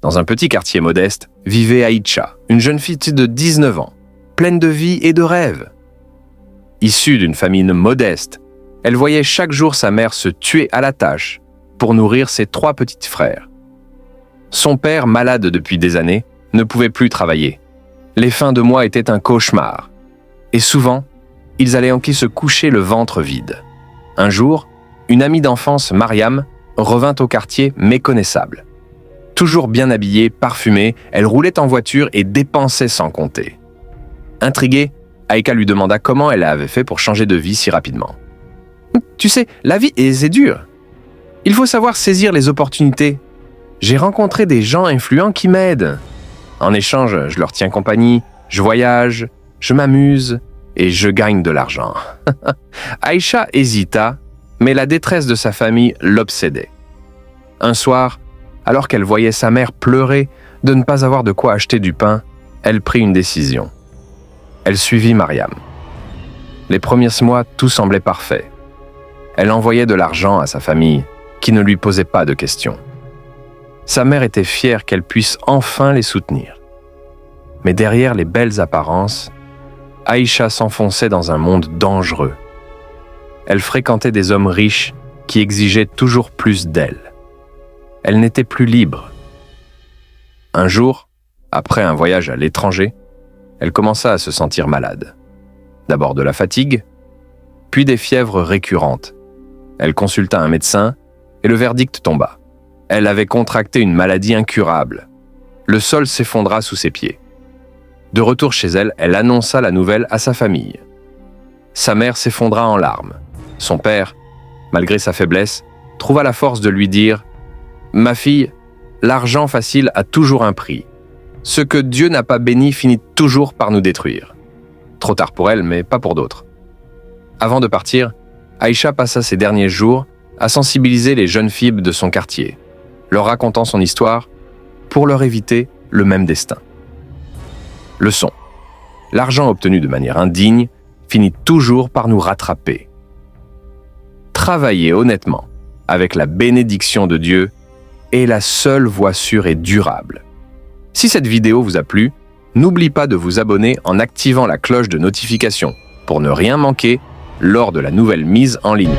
Dans un petit quartier modeste, vivait Aïcha, une jeune fille de 19 ans, pleine de vie et de rêves. Issue d'une famille modeste, elle voyait chaque jour sa mère se tuer à la tâche pour nourrir ses 3 petits frères. Son père, malade depuis des années, ne pouvait plus travailler. Les fins de mois étaient un cauchemar. Et souvent, ils allaient enquiller se coucher le ventre vide. Un jour, une amie d'enfance, Mariam, revint au quartier méconnaissable. Toujours bien habillée, parfumée, elle roulait en voiture et dépensait sans compter. Intriguée, Aïcha lui demanda comment elle avait fait pour changer de vie si rapidement. « Tu sais, la vie c'est dur. Il faut savoir saisir les opportunités. J'ai rencontré des gens influents qui m'aident. En échange, je leur tiens compagnie, je voyage, je m'amuse et je gagne de l'argent. » Aïcha hésita, mais la détresse de sa famille l'obsédait. Un soir, alors qu'elle voyait sa mère pleurer de ne pas avoir de quoi acheter du pain, elle prit une décision. Elle suivit Mariam. Les premiers mois, tout semblait parfait. Elle envoyait de l'argent à sa famille, qui ne lui posait pas de questions. Sa mère était fière qu'elle puisse enfin les soutenir. Mais derrière les belles apparences, Aïcha s'enfonçait dans un monde dangereux. Elle fréquentait des hommes riches qui exigeaient toujours plus d'elle. Elle n'était plus libre. Un jour, après un voyage à l'étranger, elle commença à se sentir malade. D'abord de la fatigue, puis des fièvres récurrentes. Elle consulta un médecin et le verdict tomba. Elle avait contracté une maladie incurable. Le sol s'effondra sous ses pieds. De retour chez elle, elle annonça la nouvelle à sa famille. Sa mère s'effondra en larmes. Son père, malgré sa faiblesse, trouva la force de lui dire « Ma fille, l'argent facile a toujours un prix. Ce que Dieu n'a pas béni finit toujours par nous détruire. » Trop tard pour elle, mais pas pour d'autres. Avant de partir, Aïcha passa ses derniers jours à sensibiliser les jeunes filles de son quartier, leur racontant son histoire pour leur éviter le même destin. Leçon. L'argent obtenu de manière indigne finit toujours par nous rattraper. Travailler honnêtement, avec la bénédiction de Dieu, est la seule voie sûre et durable. Si cette vidéo vous a plu, n'oubliez pas de vous abonner en activant la cloche de notification pour ne rien manquer lors de la nouvelle mise en ligne.